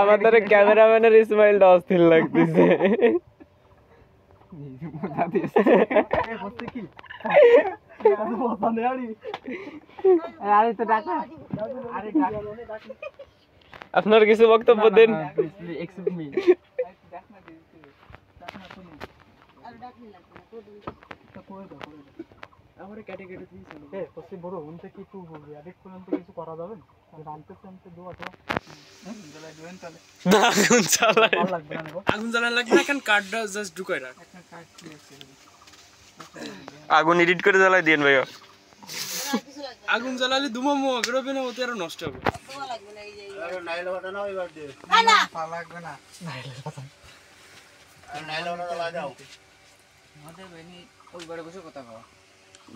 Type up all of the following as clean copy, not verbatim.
আমাদের ক্যামেরাম্যানের স্মাইলটা অস্থির লাগতেছে। আপনার কিছু বক্তব্য দেন। আগুন এডিট করে জ্বালাই দিন ভাইয়া। আগুন জ্বালালে ধুমা মুয়া করবে না, ওতে আরো নষ্ট হবে।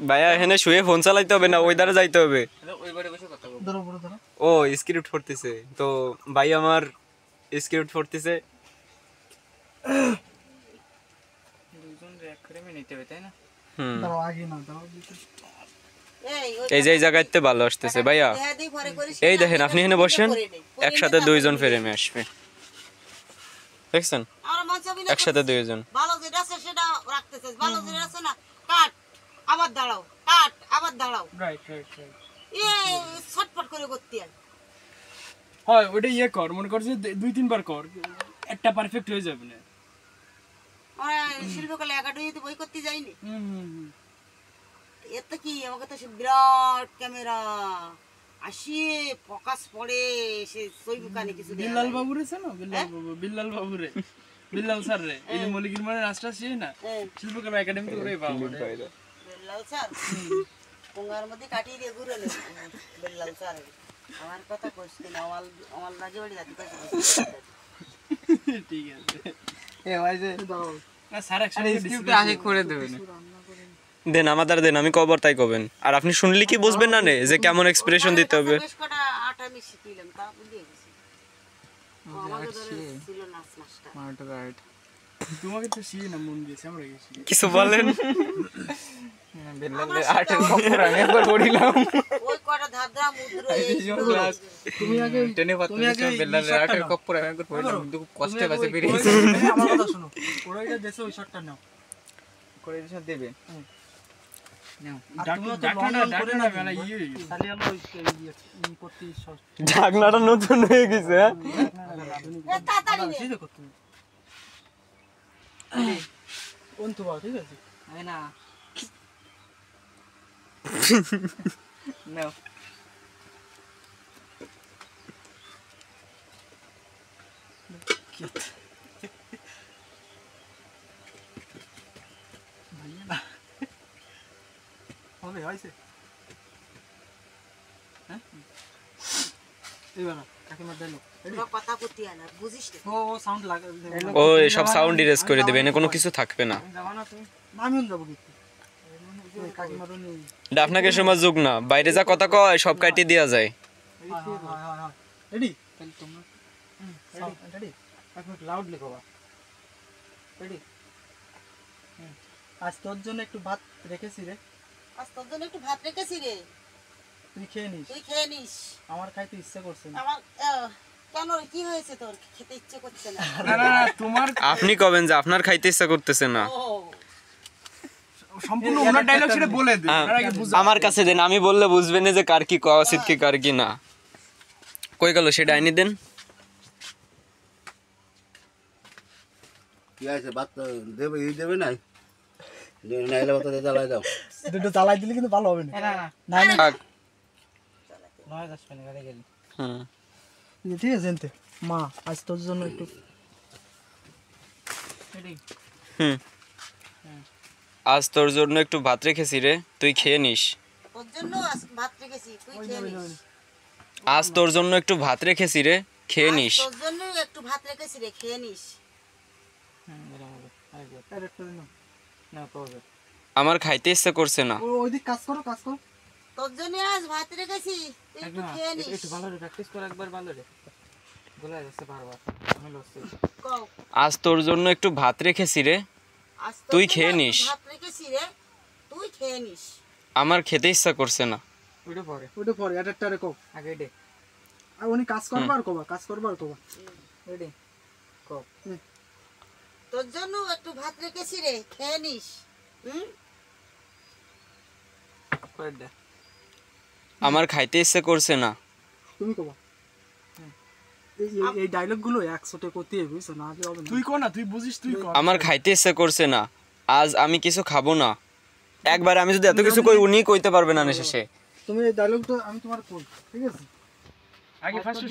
ভাইয়া এখানে শুয়ে ফোন চালাইতে হবে না, ওই ধারে যাইতে হবে। ও স্ক্রিপ্ট পড়তেছে তো ভাই, আমার স্ক্রিপ্ট পড়তেছে। এই যে এই জায়গাতে ভালো আসতেছে ভাইয়া। এই দেখেন আপনি এখানে বসেন, একসাথে দুইজন ফ্রেমে আসবে, দেখছেন? একসাথে দুইজন। ভালো যেটা আছে সেটা রাখতেছে, ভালো যেটা আছে না কাট আবার দাঁড়াও, কাট আবার দাঁড়াও। Right right right. ছটফট করে করতে হয় ওটা ইয়ে কর, মনে করছে দুই তিনবার কর, একটা পারফেক্ট হয়ে যাবে না। আমরা শিল্পকলা একাডেমিতে বই করতে যাইনি। এত কি আমাকে তো সে বিরাট ক্যামেরা আসিয়ে ফোকাস পড়ে, সে সইবুকানে কিছু দেয়। বিল্লাল বাবু রে না, বিল্লাল বাবু, বিল্লাল বাবু রে, বিল্লাল স্যার রে, এই যে মলিকির মানে রাস্তা সেই না শিল্পকলা একাডেমিতে করে পাবো। বিল্লাল স্যার কোঙ্গার মধ্যে কাটিয়ে দিয়ে ঘুরে নে। বিল্লাল স্যার আমার কথা কইছ না, আমার লাগে বাড়ি যাতে কইছ। ঠিক আছে। এ ভাই যে দাও না স্যার, একসাথে স্ক্রিপ্ট আগে করে দেবেন। দেন আমাদের দেন, আমি কবর তাই কবেন। আর আপনি শুনলি কি বুঝবেন না নে যে কেমন এক্সপ্রেশন দিতে হবে। বেশ কটা আটা আমি শিখিলাম, তা বুঝিয়ে গেছি। আমাকে ধরে ছিল নাচ মাস্টার। Mart right. তোমাকে তো শিখি না, মন দিয়েছে আমরা গেছি। কিছু বলেন। বিল্লালের আর্টের কপর আমি একবার পড়িলাম। ওই কটা ধাঁধা মুদ্রা তুমি আগে টেনে পাচ্ছো, বিল্লালের আর্টের কপর আমি একবার পড়িলাম, কিন্তু কষ্টে বাসে বেরিয়েছে। আমার কথা শুনো, ওরা এটা দেশে ওই শটটা নাও করে দিশা দেবে। ঢাকনাটা নতুন হয়ে গেছে। ঠিক আছে না হবে হয়েছে। হ্যাঁ ও সব সাউন্ড ইরেজ করে দেবে, এনে কোনো কিছু থাকবে না। আপনাকে সময় যোগ না, বাইরে যা কথা কয় সব কাটিয়ে দেওয়া যায়। আজ তোর জন্য একটু ভাত রেখেছি রে, আজ তোর জন্য একটু ভাত রেখেছি রে, তুই খেয়ে নিস। তুই খেয়ে নিস। আমার খাইতে ইচ্ছা করছে না। আমার কেন কি হয়েছে তোর খেতে ইচ্ছে করছে না? না না তোমার, আপনি কবেন যে আপনার খাইতে ইচ্ছা করতেছে না। সম্পূর্ণ ওনার ডায়লগ সেটা বলে দেন, আমার কাছে দেন, আমি বললে বুঝবেন না যে কার কি কওয়া উচিত কি কার কি না। কই গেল সেটা আইনি দেন। কি আছে বাত দেবে, এই দেবে নাই নাইলে বাত দিয়ে জ্বালাই দাও। দুটো জ্বালাই দিলে কিন্তু ভালো হবে না। না না থাক। নয় 10 মিনিট গাড়ি গেল। হুম ঠিক আছে জানতে মা, আজ তোর জন্য একটু হুম আজ তোর জন্য একটু ভাত রেখেছি রে, তুই খেয়ে নিস। তোর জন্য আজ ভাত রেখেছি, তুই খেয়ে নিস। আজ তোর জন্য একটু ভাত রেখেছি রে, খেয়ে নিস। তোর জন্য একটু ভাত রেখেছি রে, খেয়ে নিস। আমার খাইতে ইচ্ছা করছে না। ওইদিক কাজ করো, কাজ করো। তোর জন্য আজ ভাত রেখেছি, তুই একটু খেয়ে নিস। একটু ভালো করে প্র্যাকটিস কর, একবার ভালো রে বলে যাচ্ছে বারবার। আমি লসছি। কও আজ তোর জন্য একটু ভাত রেখেছি রে, তুই খেয়ে নিস। ভাত রেখেছি রে, তুই খেয়ে নিস। আমার খেতে ইচ্ছা করছে না। ওইটা পরে এটা কও আগে দে। আর উনি কাজ করবার কবা রেডি কো তোর জন্য একটু ভাত রেখেছি রে, খেয়ে নিস। করে দে আমার খাইতে ইচ্ছে করছে না। তুমি কবা এই ডায়লগ গুলো 100 তে করতে হবে, বুঝছো না? আগে হবে না। তুই কর না, তুই বুঝিস, তুই কর। আমার খাইতে ইচ্ছে করছে না, আজ আমি কিছু খাবো না। একবার আমি যদি এত কিছু কই উনি কইতে পারবে না শেষে। তুমি এই ডায়লগটা আমি তোমার কই, ঠিক আছে? আগে ফার্স্ট